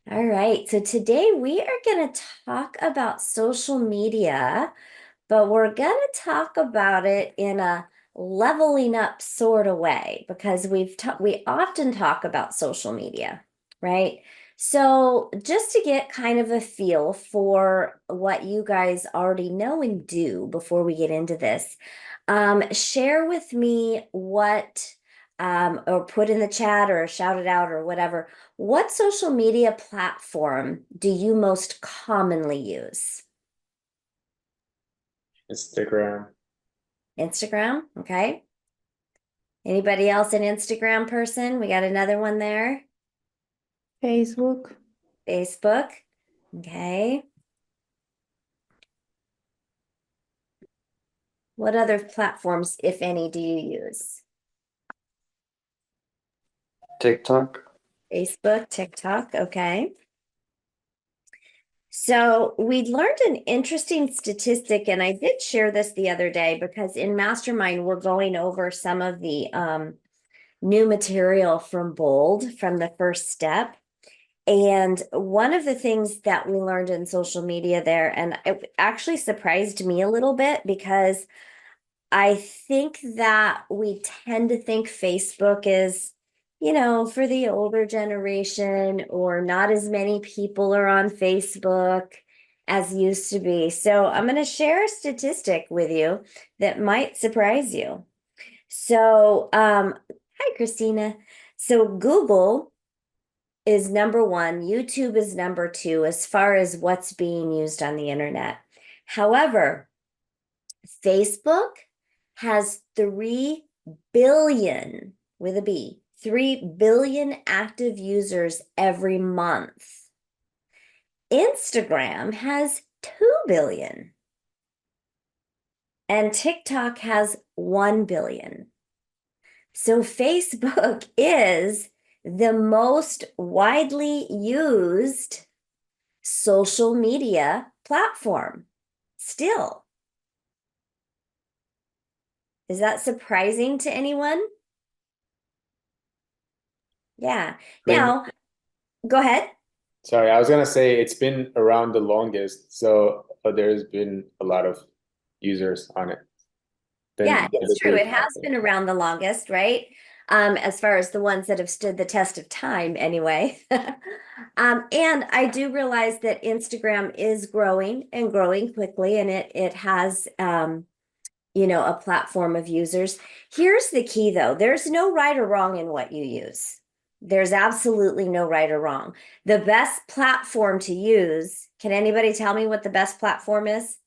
All right, so today we are going to talk about social media, but we're going to talk about it in a leveling up sort of way because we often talk about social media, right? So just to get kind of a feel for what you guys already know and do before we get into this, share with me or put in the chat or shout it out or whatever. What social media platform do you most commonly use? Instagram. Instagram, okay. Anybody else an Instagram person? We got another one there. Facebook. Facebook, okay. What other platforms, if any, do you use? TikTok. Facebook, TikTok, okay. So we learned an interesting statistic, and I did share this the other day because in Mastermind, we're going over some of the new material from Bold from the first step. And one of the things that we learned in social media there, and it actually surprised me a little bit because I think that we tend to think Facebook is, for the older generation, or not as many people are on Facebook as used to be. So I'm going to share a statistic with you that might surprise you. So, hi, Christina. So Google is number one, YouTube is number two as far as what's being used on the internet. However, Facebook has 3 billion with a B, 3 billion active users every month. Instagram has 2 billion and TikTok has 1 billion. So Facebook is the most widely used social media platform still. Is that surprising to anyone? Yeah. Been, Now, go ahead. sorry, I was gonna say it's been around the longest, so there's been a lot of users on it Yeah, than the it's other true. three It has platforms. been around the longest, right? As far as the ones that have stood the test of time, anyway. And I do realize that Instagram is growing and growing quickly, and it has a platform of users. Here's the key though. There's no right or wrong in what you use. There's absolutely no right or wrong. The best platform to use, can anybody tell me what the best platform is?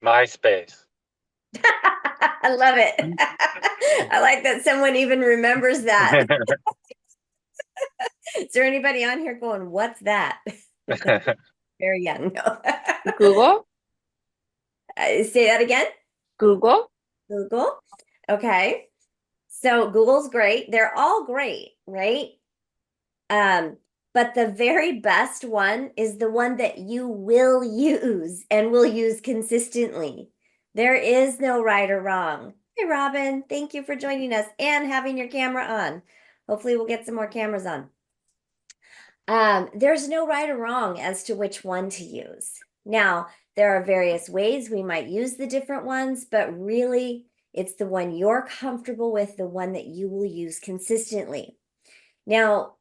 MySpace. I love it. I like that someone even remembers that. Is there anybody on here going, what's that? Very young. No. Google. Say that again. Google. Google. Okay. So Google's great. They're all great, right? Um, but the very best one is the one that you will use and will use consistently. There is no right or wrong. Hey, Robin, thank you for joining us and having your camera on. Hopefully, we'll get some more cameras on. There's no right or wrong as to which one to use. Now, there are various ways we might use the different ones, but really, it's the one you're comfortable with, the one that you will use consistently. Now,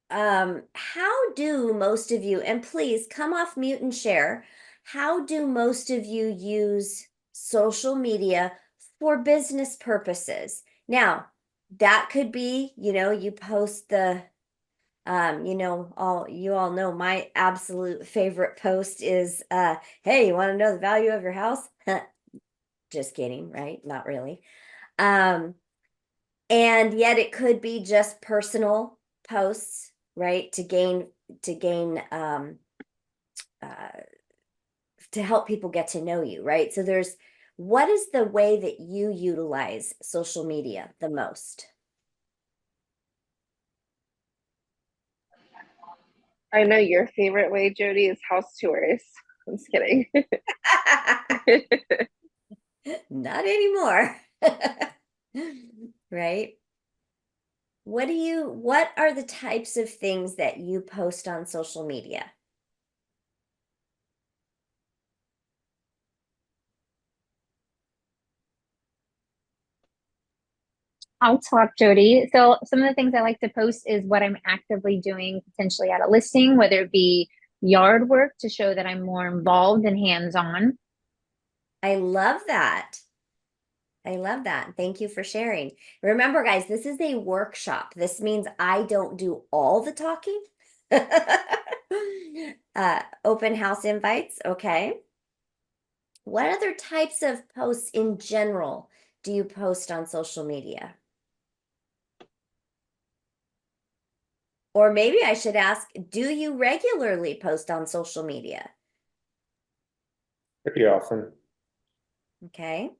how do most of you, and please come off mute and share, how do most of you use social media for business purposes? Now, that could be, you post all know my absolute favorite post is hey, you want to know the value of your house? Just kidding, right? Not really. Um, and yet it could be just personal posts, right? To gain uh to help people get to know you, right? So there's what is the way that you utilize social media the most? I know your favorite way, Jody, is house tours. I'm just kidding. Not anymore. Right? what are the types of things that you post on social media? I'll talk, Jody. So some of the things I like to post is what I'm actively doing potentially at a listing, whether it be yard work to show that I'm more involved and hands-on. I love that. I love that. Thank you for sharing. Remember, guys, this is a workshop. This means I don't do all the talking. Open house invites, okay. What other types of posts in general do you post on social media? Or maybe I should ask, do you regularly post on social media? Pretty often. Okay.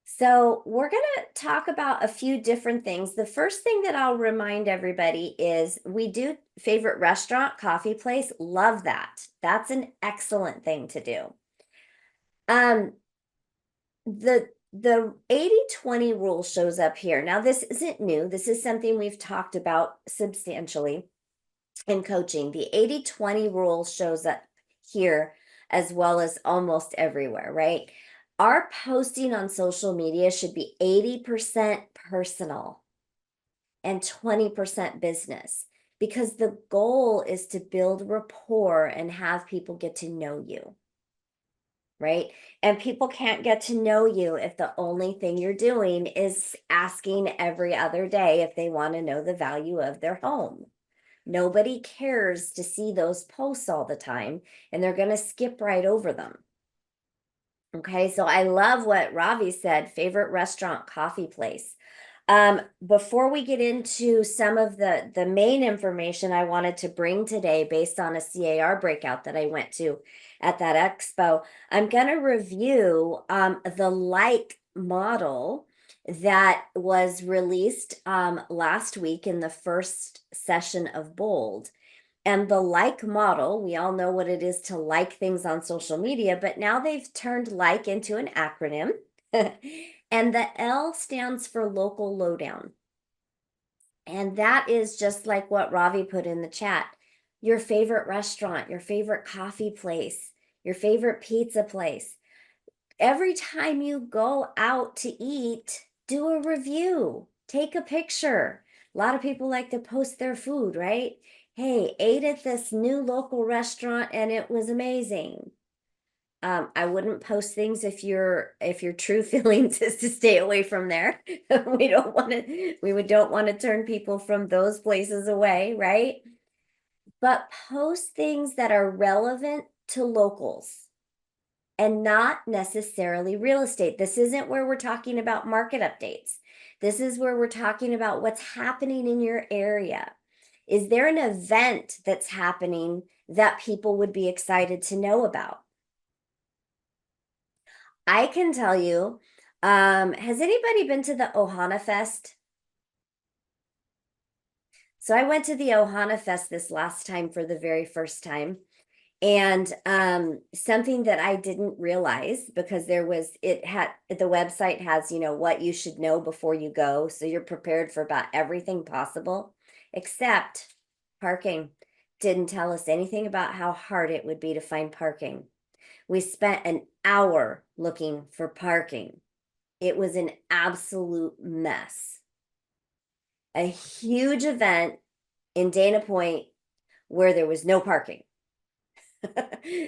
So we're going to talk about a few different things. The first thing that I'll remind everybody is we do favorite restaurant, coffee place. Love that. That's an excellent thing to do. The 80-20 rule shows up here. Now, this isn't new. This is something we've talked about substantially in coaching. The 80-20 rule shows up here as well as almost everywhere, right? Our posting on social media should be 80% personal and 20% business, because the goal is to build rapport and have people get to know you, right? And people can't get to know you if the only thing you're doing is asking every other day if they want to know the value of their home. Nobody cares to see those posts all the time, and they're going to skip right over them. Okay, so I love what Ravi said, favorite restaurant, coffee place. Before we get into some of the main information I wanted to bring today based on a CAR breakout that I went to at that expo, I'm going to review the like model that was released last week in the first session of Bold. And the like model, we all know what it is to like things on social media, but now they've turned like into an acronym. And the L stands for local lowdown. And that is just like what Ravi put in the chat. Your favorite restaurant, your favorite coffee place, your favorite pizza place. Every time you go out to eat, do a review, take a picture. A lot of people like to post their food, right? Hey, ate at this new local restaurant and it was amazing. I wouldn't post things if your true feelings is to stay away from there. We don't want to turn people from those places away, right? But post things that are relevant to locals and not necessarily real estate. This isn't where we're talking about market updates. This is where we're talking about what's happening in your area. Is there an event that's happening that people would be excited to know about? I can tell you, has anybody been to the Ohana Fest? So I went to the Ohana Fest this last time for the very first time. And something that I didn't realize, because the website has, what you should know before you go. So you're prepared for about everything possible, except parking. Didn't tell us anything about how hard it would be to find parking. We spent an hour looking for parking. It was an absolute mess. A huge event in Dana Point where there was no parking.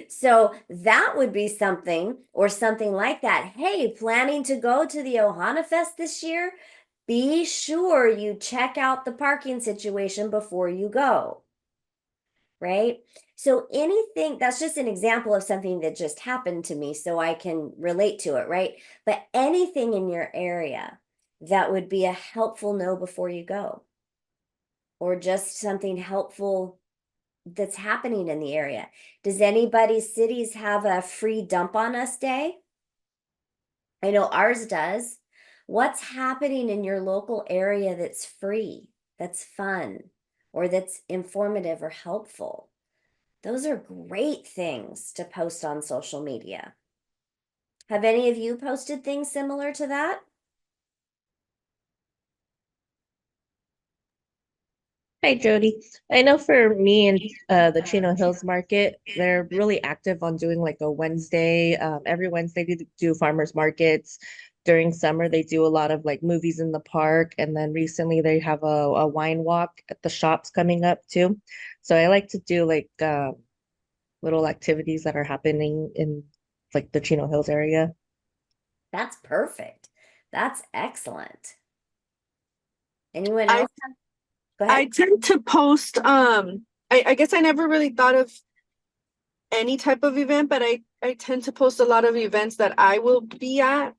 So that would be something, or something like that. Hey, planning to go to the Ohana Fest this year? Be sure you check out the parking situation before you go. Right? So anything, that's just an example of something that just happened to me so I can relate to it, right? But anything in your area that would be a helpful know before you go, or just something helpful that's happening in the area. Does anybody's cities have a free dump on us day? I know ours does. What's happening in your local area that's free, that's fun, or that's informative or helpful? Those are great things to post on social media. Have any of you posted things similar to that? Hi, Jody. I know for me and the Chino Hills Market, they're really active on doing like a Wednesday. Every Wednesday they do farmers markets. During summer, they do a lot of like movies in the park, and then recently they have a wine walk at the shops coming up too. So I like to do like little activities that are happening in like the Chino Hills area. That's perfect. That's excellent. Anyone I else? Go ahead. I tend to post I guess I never really thought of any type of event, but I tend to post a lot of events that I will be at,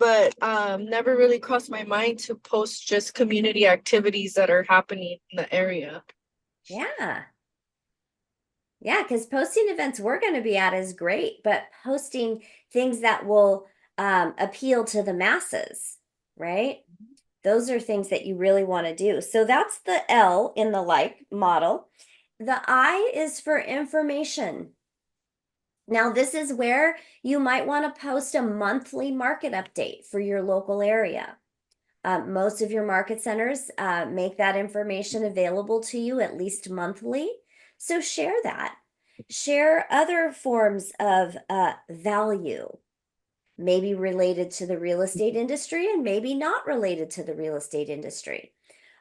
but never really crossed my mind to post just community activities that are happening in the area. Yeah. Yeah, because posting events we're going to be at is great, but posting things that will appeal to the masses, right? Those are things that you really want to do. So that's the L in the like model. The I is for information. Now, this is where you might want to post a monthly market update for your local area. Most of your market centers make that information available to you at least monthly. So share that. Share other forms of value, maybe related to the real estate industry and maybe not related to the real estate industry.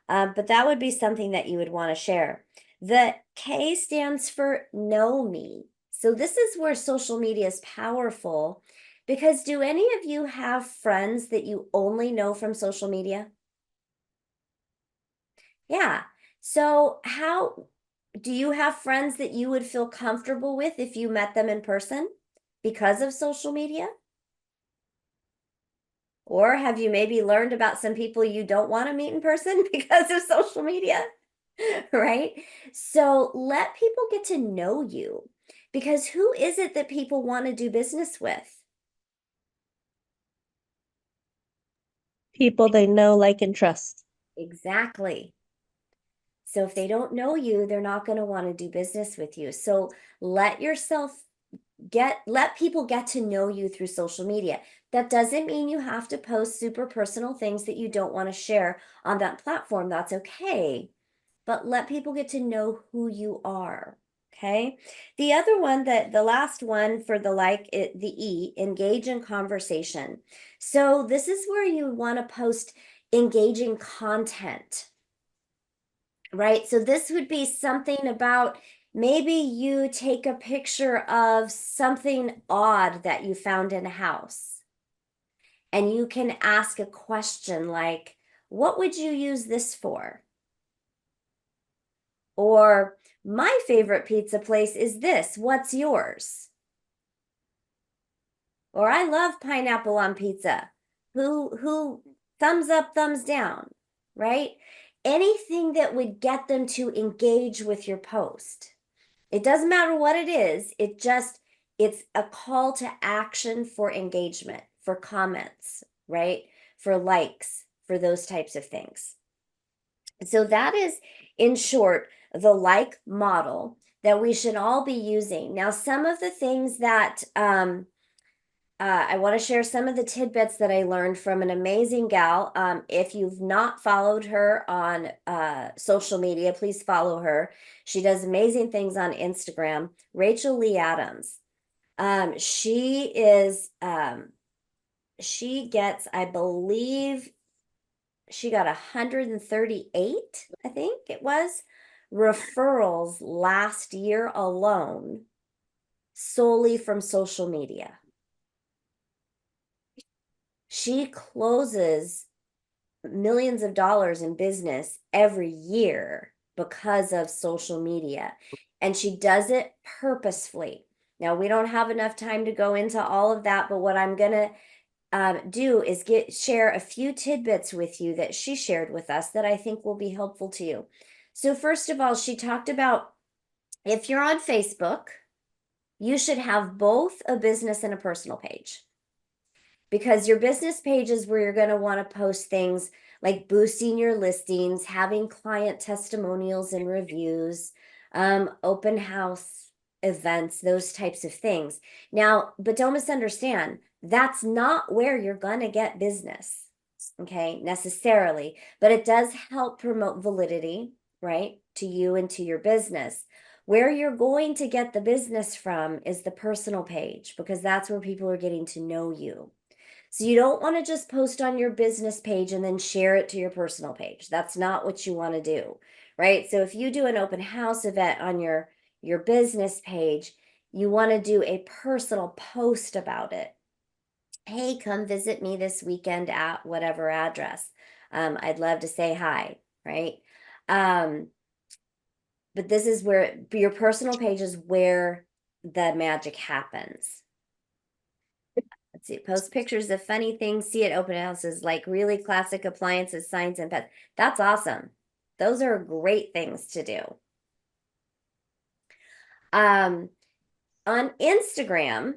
But that would be something that you would want to share. The K stands for know me. So this is where social media is powerful because do any of you have friends that you only know from social media? Yeah. So how do you have friends that you would feel comfortable with if you met them in person because of social media? Or have you maybe learned about some people you don't want to meet in person because of social media? Right? So let people get to know you because who is it that people want to do business with? People they know, like, and trust. Exactly. So if they don't know you, they're not going to want to do business with you. So let people get to know you through social media. That doesn't mean you have to post super personal things that you don't want to share on that platform. That's okay. But let people get to know who you are. Okay. The other one the last one for the E, engage in conversation. So this is where you want to post engaging content, right? So this would be something about maybe you take a picture of something odd that you found in a house and you can ask a question like, what would you use this for? Or my favorite pizza place is this. What's yours? Or I love pineapple on pizza. Who thumbs up, thumbs down, right? Anything that would get them to engage with your post. It doesn't matter what it is. It's a call to action for engagement, for comments, right? For likes, for those types of things. So that is, in short, the like model that we should all be using. Now, some of the things that I want to share some of the tidbits that I learned from an amazing gal. If you've not followed her on social media, please follow her. She does amazing things on Instagram. Rachel Lee Adams. She is, she gets, I believe, she got 138, I think it was, referrals last year alone solely from social media. She closes millions of dollars in business every year because of social media, and she does it purposefully. Now, we don't have enough time to go into all of that, but what I'm going to do is share a few tidbits with you that she shared with us that I think will be helpful to you. So first of all, she talked about if you're on Facebook, you should have both a business and a personal page, because your business page is where you're going to want to post things like boosting your listings, having client testimonials and reviews, open house events, those types of things. Now, but don't misunderstand, that's not where you're going to get business, okay, necessarily, but it does help promote validity. right? To you and to your business. Where you're going to get the business from is the personal page, because that's where people are getting to know you. So you don't want to just post on your business page and then share it to your personal page. That's not what you want to do, right? So if you do an open house event on your business page, you want to do a personal post about it. Hey, come visit me this weekend at whatever address. I'd love to say hi, right? But this is where your personal page is where the magic happens. Let's see, post pictures of funny things, see at open houses, like really classic appliances, signs, and pets. That's awesome. Those are great things to do. On Instagram,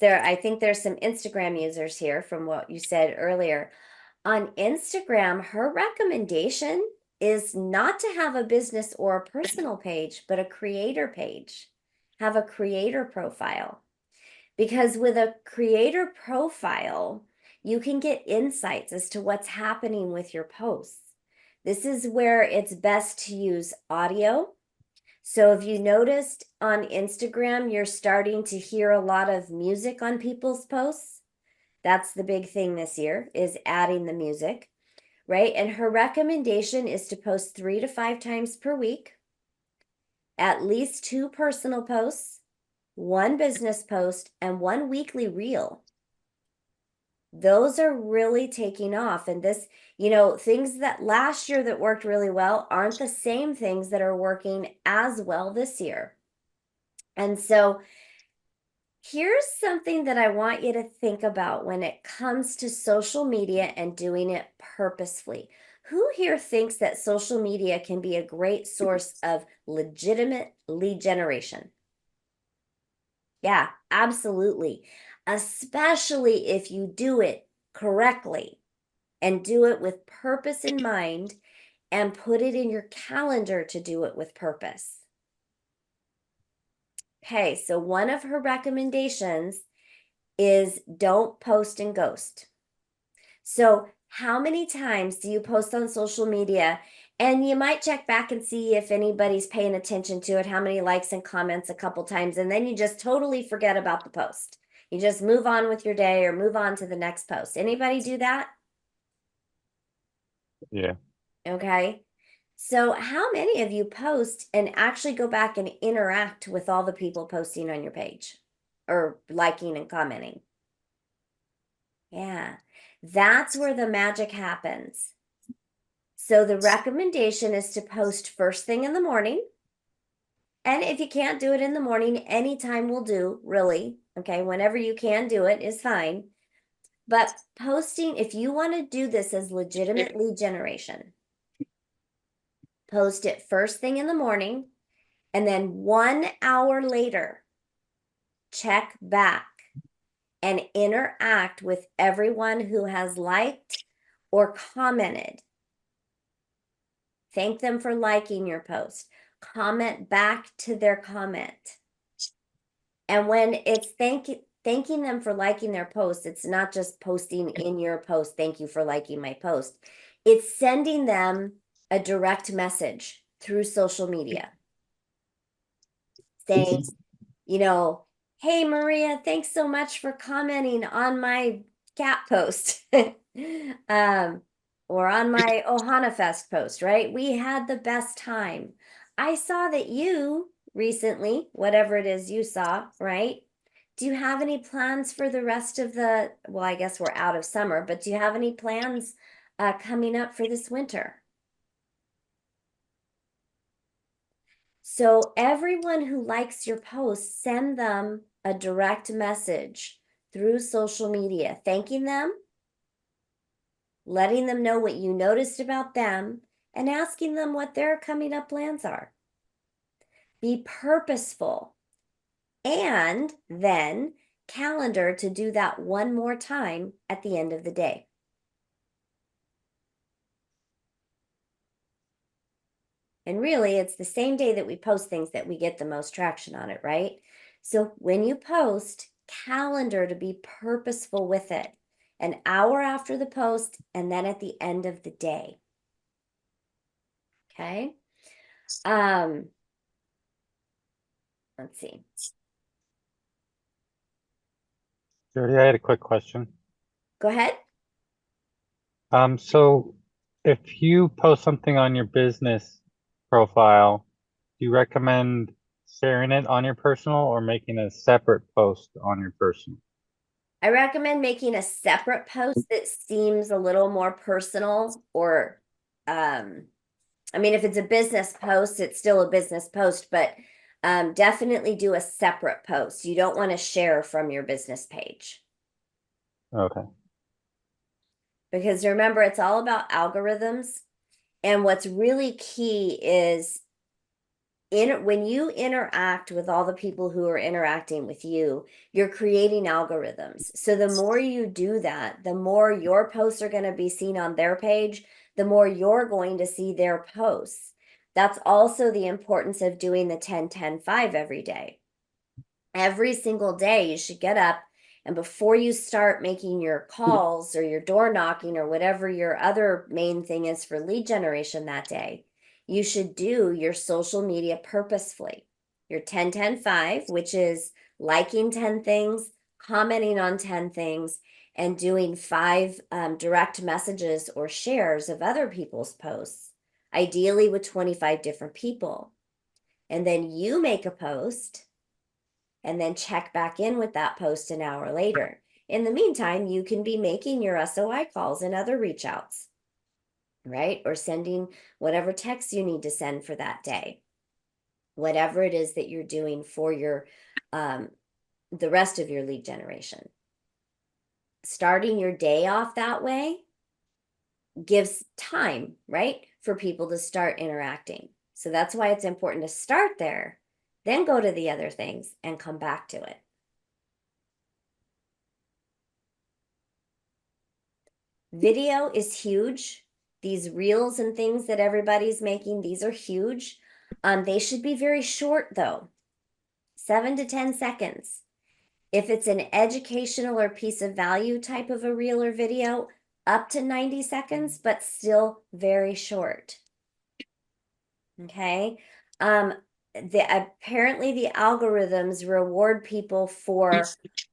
I think there's some Instagram users here from what you said earlier. On Instagram, her recommendation is not to have a business or a personal page, but a creator page. Have a creator profile. Because with a creator profile, you can get insights as to what's happening with your posts. This is where it's best to use audio. So if you noticed on Instagram, you're starting to hear a lot of music on people's posts. That's the big thing this year, is adding the music, right? And her recommendation is to post 3 to 5 times per week, at least 2 personal posts, 1 business post, and 1 weekly reel. Those are really taking off. And this, things that last year that worked really well aren't the same things that are working as well this year. And so here's something that I want you to think about when it comes to social media and doing it purposefully. Who here thinks that social media can be a great source of legitimate lead generation? Yeah, absolutely. Especially if you do it correctly and do it with purpose in mind and put it in your calendar to do it with purpose. Okay, so one of her recommendations is don't post and ghost. So how many times do you post on social media and you might check back and see if anybody's paying attention to it, how many likes and comments a couple times, and then you just totally forget about the post. You just move on with your day or move on to the next post. Anybody do that? Yeah. Okay. So how many of you post and actually go back and interact with all the people posting on your page or liking and commenting? Yeah, that's where the magic happens. So the recommendation is to post first thing in the morning. And if you can't do it in the morning, anytime will do, really. Okay, whenever you can do it is fine. But posting, if you want to do this as legitimate lead generation, post it first thing in the morning, and then 1 hour later, check back and interact with everyone who has liked or commented. Thank them for liking your post. Comment back to their comment. And when it's thanking them for liking their post, it's not just posting in your post, thank you for liking my post. It's sending them a direct message through social media saying, hey, Maria, thanks so much for commenting on my cat post or on my Ohana Fest post, right? We had the best time. I saw that you recently, whatever it is you saw, right? Do you have any plans for the rest of well, I guess we're out of summer, but do you have any plans coming up for this winter? So everyone who likes your post, send them a direct message through social media, thanking them, letting them know what you noticed about them, and asking them what their coming up plans are. Be purposeful, and then calendar to do that one more time at the end of the day. And really, it's the same day that we post things that we get the most traction on it, right? So when you post, calendar to be purposeful with it. An hour after the post, and then at the end of the day. Okay. Let's see. Jody, I had a quick question. Go ahead. So if you post something on your business profile, do you recommend sharing it on your personal or making a separate post on your personal? I recommend making a separate post that seems a little more personal or I mean if it's a business post, it's still a business post, but definitely do a separate post. You don't want to share from your business page. Okay. Because remember, it's all about algorithms. And what's really key is when you interact with all the people who are interacting with you, you're creating algorithms. So the more you do that, the more your posts are going to be seen on their page, the more you're going to see their posts. That's also the importance of doing the 10-10-5 every day. Every single day, you should get up, and before you start making your calls or your door knocking or whatever your other main thing is for lead generation that day, you should do your social media purposefully. Your 10-10-5, which is liking 10 things, commenting on 10 things, and doing 5 direct messages or shares of other people's posts, ideally with 25 different people. And then you make a post and then check back in with that post an hour later. In the meantime, you can be making your SOI calls and other reach outs, right? Or sending whatever text you need to send for that day, whatever it is that you're doing for your the rest of your lead generation. Starting your day off that way gives time, right, for people to start interacting. So that's why it's important to start there, then go to the other things and come back to it. Video is huge. These reels and things that everybody's making, these are huge. They should be very short though, 7 to 10 seconds. If it's an educational or piece of value type of a reel or video, up to 90 seconds, but still very short. Okay. Apparently the algorithms reward people for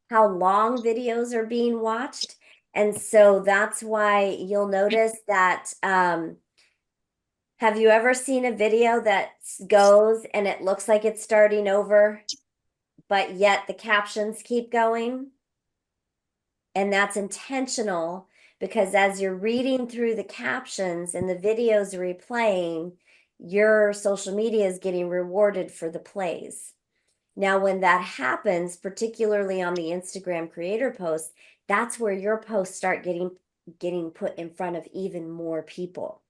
how long videos are being watched. And so that's why you'll notice that, have you ever seen a video that goes and it looks like it's starting over, but yet the captions keep going? And that's intentional because as you're reading through the captions and the videos replaying, your social media is getting rewarded for the plays. Now, when that happens, particularly on the Instagram creator posts, that's where your posts start getting put in front of even more people.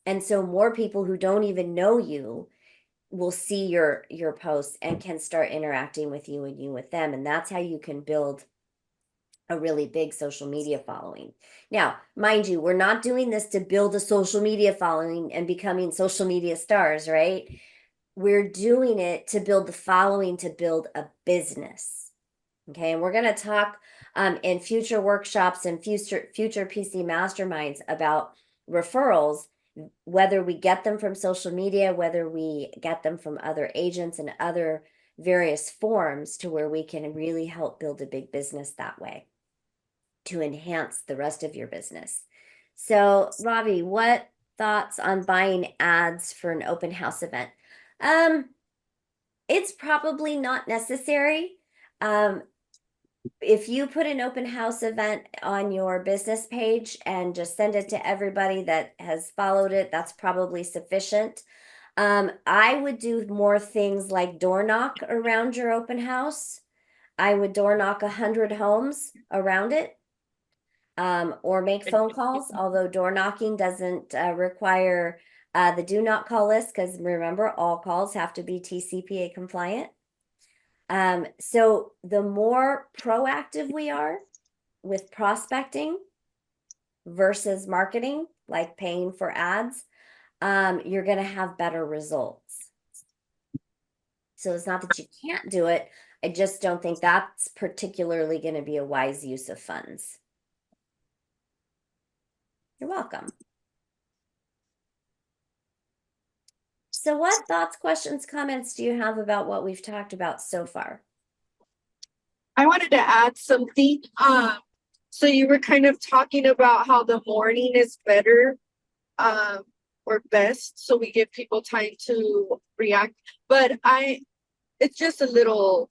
And so more people who don't even know you will see your posts and can start interacting with you and you with them. And that's how you can build a really big social media following. Now, mind you, we're not doing this to build a social media following and becoming social media stars, right? We're doing it to build the following, to build a business. Okay, and we're going to talk in future workshops and future PC masterminds about referrals, whether we get them from social media, whether we get them from other agents and other various forms, to where we can really help build a big business that way to enhance the rest of your business. So, Robbie, what thoughts on buying ads for an open house event? It's probably not necessary. If you put an open house event on your business page and just send it to everybody that has followed it, that's probably sufficient. I would do more things like door knock around your open house. I would door knock 100 homes around it. Or make phone calls, although door knocking doesn't require the do not call list, because remember, all calls have to be TCPA compliant. So the more proactive we are with prospecting versus marketing, like paying for ads, you're going to have better results. So it's not that you can't do it. I just don't think that's particularly going to be a wise use of funds. You're welcome. So what thoughts, questions, comments do you have about what we've talked about so far? I wanted to add something. So you were kind of talking about how the morning is better, or best, so we give people time to react. But it's just a little,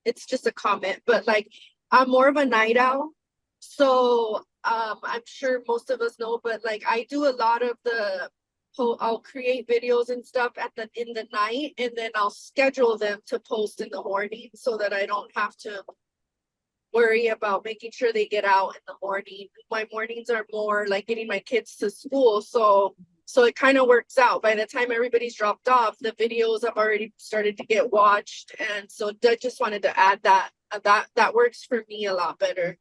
it's just a comment, but like, I'm more of a night owl. So, I'm sure most of us know, but like, I do a lot of I'll create videos and stuff in the night, and then I'll schedule them to post in the morning so that I don't have to worry about making sure they get out in the morning. My mornings are more like getting my kids to school, so it kind of works out. By the time everybody's dropped off, the videos have already started to get watched, and so I just wanted to add that works for me a lot better.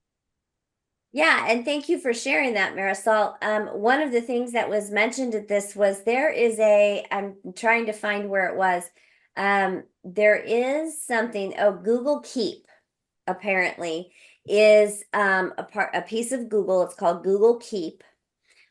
Yeah, and thank you for sharing that, Marisol. One of the things that was mentioned at this was I'm trying to find where it was. There is something, Google Keep apparently is a piece of Google. It's called Google Keep,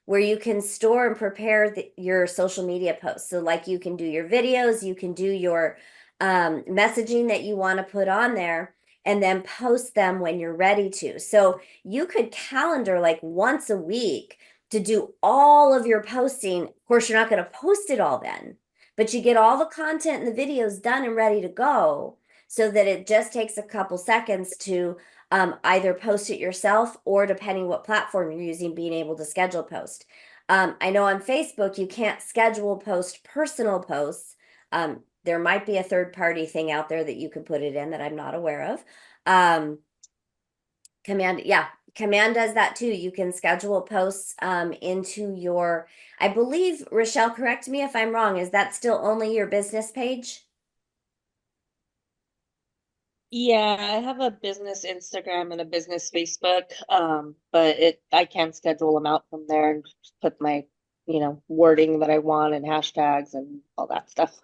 where you can store and prepare your social media posts. So like you can do your videos, you can do your messaging that you want to put on there, and then post them when you're ready to. So you could calendar like once a week to do all of your posting. Of course, you're not going to post it all then, but you get all the content and the videos done and ready to go, so that it just takes a couple seconds to either post it yourself, or depending what platform you're using, being able to schedule post. I know on Facebook you can't schedule post personal posts. There might be a third party thing out there that you can put it in that I'm not aware of. Command does that too. You can schedule posts into your, I believe, Rochelle, correct me if I'm wrong, is that still only your business page? Yeah, I have a business Instagram and a business Facebook, but I can schedule them out from there and put my, wording that I want and hashtags and all that stuff.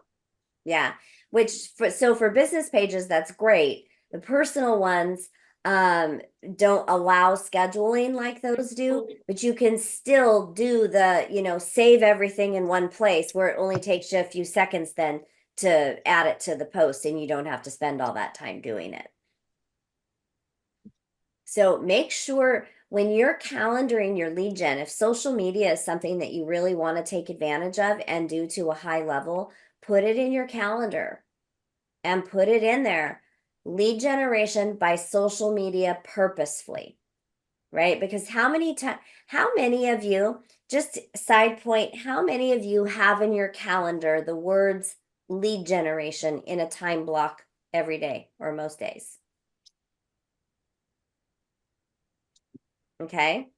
Yeah, for business pages, that's great. The personal ones don't allow scheduling like those do, but you can still do save everything in one place, where it only takes you a few seconds then to add it to the post, and you don't have to spend all that time doing it. So make sure when you're calendaring your lead gen, if social media is something that you really want to take advantage of and do to a high level, put it in your calendar and put it in there. Lead generation by social media purposefully, right? Because how many of you, just side point, how many of you have in your calendar the words lead generation in a time block every day or most days? Okay.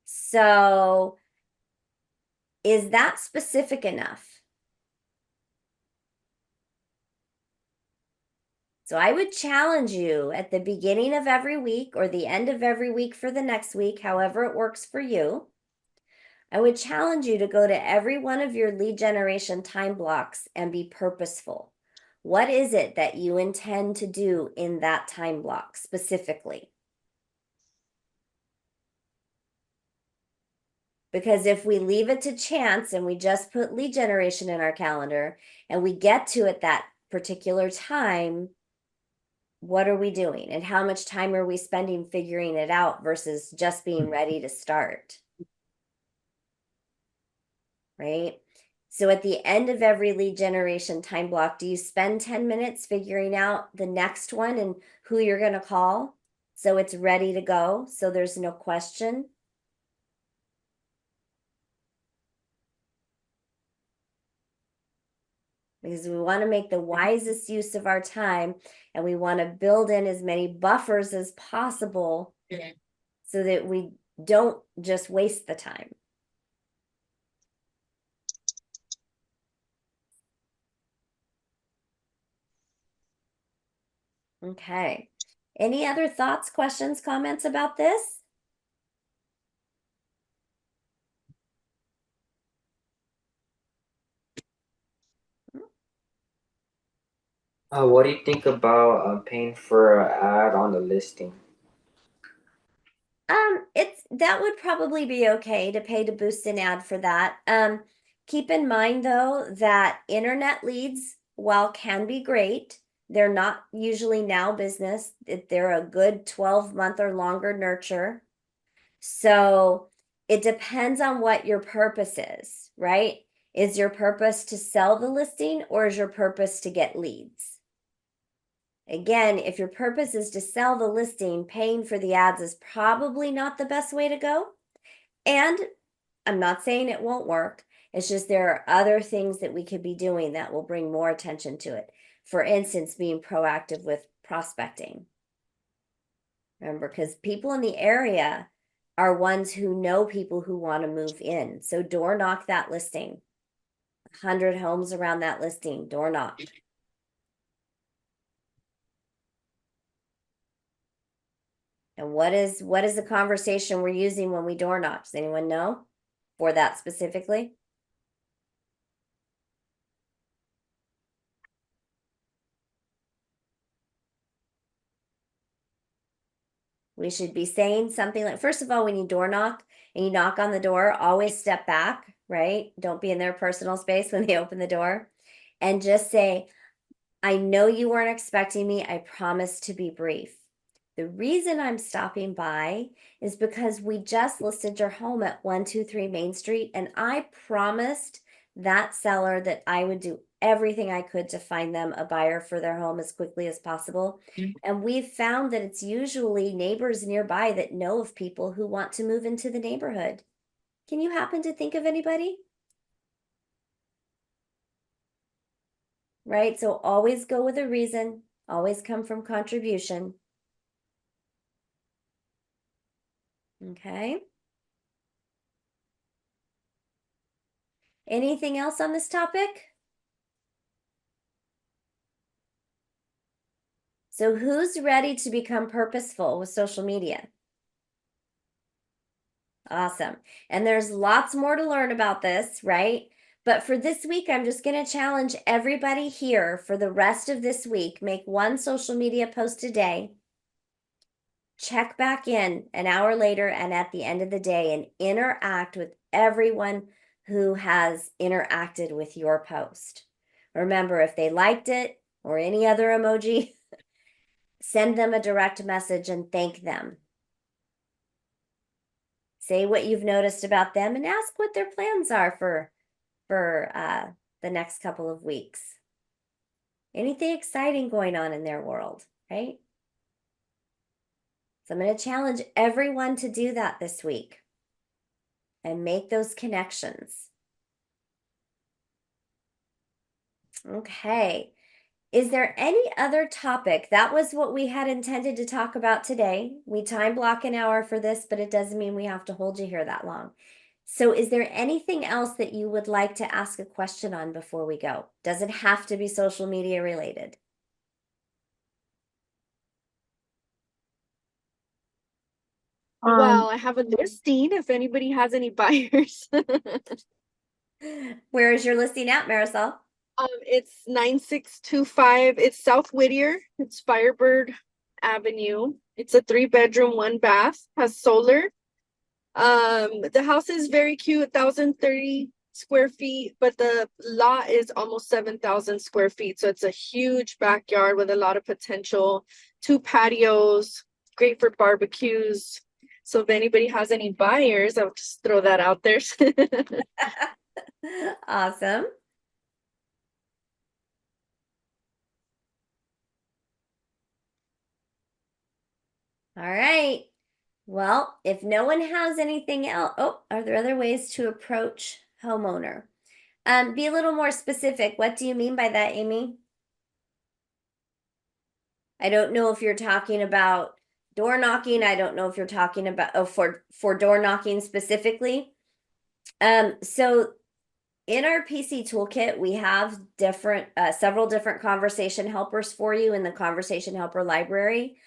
So is that specific enough? So I would challenge you at the beginning of every week or the end of every week for the next week, however it works for you. I would challenge you to go to every one of your lead generation time blocks and be purposeful. What is it that you intend to do in that time block specifically? Because if we leave it to chance and we just put lead generation in our calendar and we get to it that particular time, what are we doing? And how much time are we spending figuring it out versus just being ready to start? Right? So at the end of every lead generation time block, do you spend 10 minutes figuring out the next one and who you're going to call, so it's ready to go, so there's no question? Because we want to make the wisest use of our time, and we want to build in as many buffers as possible so that we don't just waste the time. Okay. Any other thoughts, questions, comments about this? What do you think about paying for an ad on the listing? That would probably be okay to pay to boost an ad for that. Keep in mind though, that internet leads, while can be great, they're not usually now business. They're a good 12-month or longer nurture. So it depends on what your purpose is, right? Is your purpose to sell the listing or is your purpose to get leads? Again, if your purpose is to sell the listing, paying for the ads is probably not the best way to go. And I'm not saying it won't work. It's just there are other things that we could be doing that will bring more attention to it. For instance, being proactive with prospecting. Remember, because people in the area are ones who know people who want to move in. So door knock that listing. 100 homes around that listing, door knock. And what is the conversation we're using when we door knock? Does anyone know for that specifically? We should be saying something like, first of all, when you door knock and you knock on the door, always step back, right? Don't be in their personal space when they open the door. And just say, I know you weren't expecting me. I promise to be brief. The reason I'm stopping by is because we just listed your home at 123 Main Street, and I promised that seller that I would do everything I could to find them a buyer for their home as quickly as possible. And we've found that it's usually neighbors nearby that know of people who want to move into the neighborhood. Can you happen to think of anybody? Right? So always go with a reason, always come from contribution. Okay. Anything else on this topic? So who's ready to become purposeful with social media? Awesome. And there's lots more to learn about this, right? But for this week, I'm just going to challenge everybody here for the rest of this week. Make one social media post a day. Check back in an hour later and at the end of the day and interact with everyone who has interacted with your post. Remember, if they liked it or any other emoji, send them a direct message and thank them. Say what you've noticed about them and ask what their plans are for the next couple of weeks. Anything exciting going on in their world, right? So I'm going to challenge everyone to do that this week and make those connections. Okay. Is there any other topic? That was what we had intended to talk about today. We time block an hour for this, but it doesn't mean we have to hold you here that long. So is there anything else that you would like to ask a question on before we go? Does it have to be social media related? Well, I have a listing if anybody has any buyers. Where is your listing at, Marisol? It's 9625. It's South Whittier. It's Firebird Avenue. It's a 3-bedroom, 1-bath, has solar. The house is very cute, 1,030 square feet, but the lot is almost 7,000 square feet. So it's a huge backyard with a lot of potential. 2 patios, great for barbecues. So if anybody has any buyers, I'll just throw that out there. Awesome. All right. Well, if no one has anything else, are there other ways to approach homeowner? Be a little more specific. What do you mean by that, Amy? I don't know if you're talking about door knocking. I don't know if you're talking about for door knocking specifically. So in our PC toolkit, we have several different conversation helpers for you in the conversation helper library.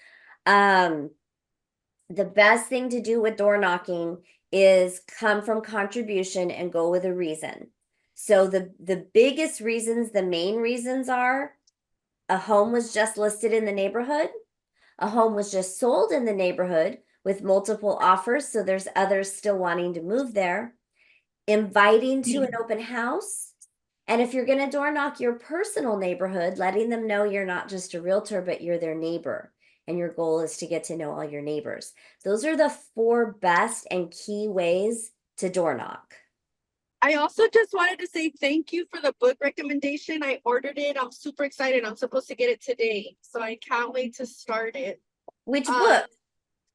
The best thing to do with door knocking is come from contribution and go with a reason. So the biggest reasons, the main reasons are a home was just listed in the neighborhood, a home was just sold in the neighborhood with multiple offers, so there's others still wanting to move there. inviting to an open house. And if you're going to door knock your personal neighborhood, letting them know you're not just a realtor, but you're their neighbor. And your goal is to get to know all your neighbors. Those are the 4 best and key ways to door knock. I also just wanted to say thank you for the book recommendation. I ordered it. I'm super excited. I'm supposed to get it today, so I can't wait to start it. Which Um, book?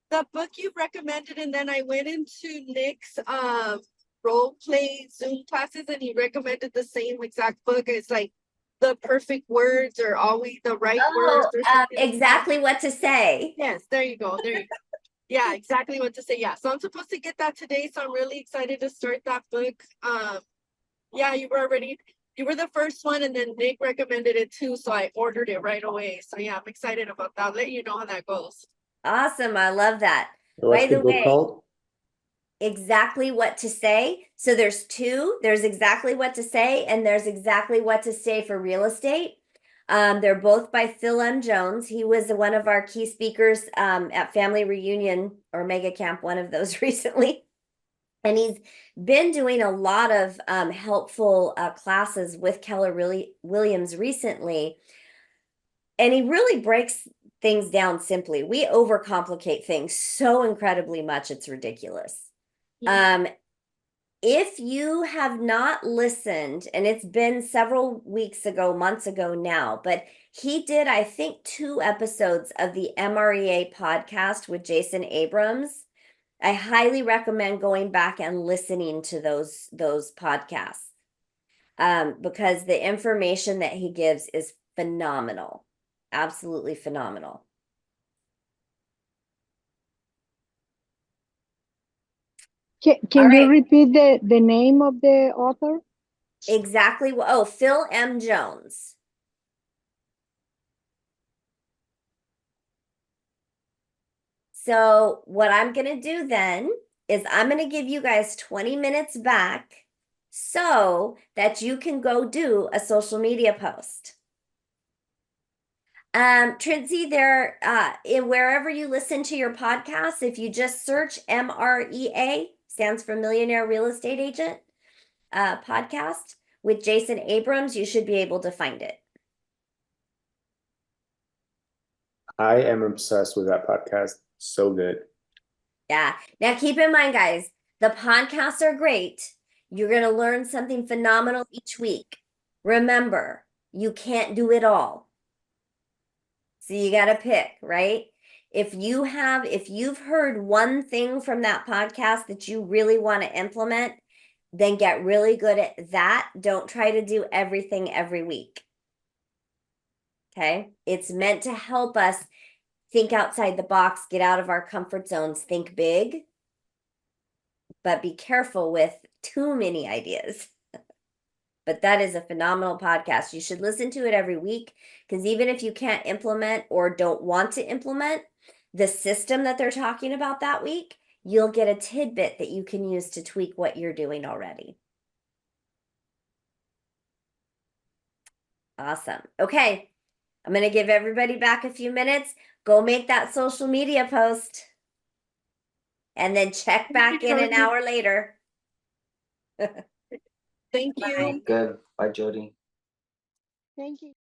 The book you recommended, and then I went into Nick's role play Zoom classes, and he recommended the same exact book. It's like The Perfect Words, or Always the Right Words, or something like that. Exactly what to say. Yes, there you go. There you go. Yeah, exactly what to say. Yeah, so I'm supposed to get that today, so I'm really excited to start that book. Yeah, you were the first one, and then Nick recommended it too, so I ordered it right away. So yeah, I'm excited about that. I'll let you know how that goes. Awesome. I love that. What's By the the book way, called? exactly what to say. So there's 2. There's exactly what to say, and there's exactly what to say for real estate. They're both by Phil M. Jones. He was one of our key speakers at Family Reunion or Mega Camp, one of those recently. And he's been doing a lot of helpful classes with Keller Williams recently. And he really breaks things down simply. We overcomplicate things so incredibly much, it's ridiculous. If you have not listened, and it's been several weeks ago, months ago now, but he did, I think, 2 episodes of the MREA podcast with Jason Abrams. I highly recommend going back and listening to those podcasts because the information that he gives is phenomenal, absolutely phenomenal. Can All you right. repeat the name of the author? Exactly. Oh, Phil M. Jones. So what I'm going to do then is I'm going to give you guys 20 minutes back so that you can go do a social media post. Trincy, there, wherever you listen to your podcast, if you just search MREA, stands for Millionaire Real Estate Agent, podcast with Jason Abrams, you should be able to find it. I am obsessed with that podcast. So good. Yeah. Now keep in mind, guys, the podcasts are great. You're going to learn something phenomenal each week. Remember, you can't do it all. So you got to pick, right? If you've heard one thing from that podcast that you really want to implement, then get really good at that. Don't try to do everything every week. Okay? It's meant to help us think outside the box, get out of our comfort zones, think big, but be careful with too many ideas. But that is a phenomenal podcast. You should listen to it every week because even if you can't implement or don't want to implement the system that they're talking about that week, you'll get a tidbit that you can use to tweak what you're doing already. Awesome. Okay. I'm going to give everybody back a few minutes. Go make that social media post. And then check back in an hour later. Thank you. Good. Bye, Jody. Thank you.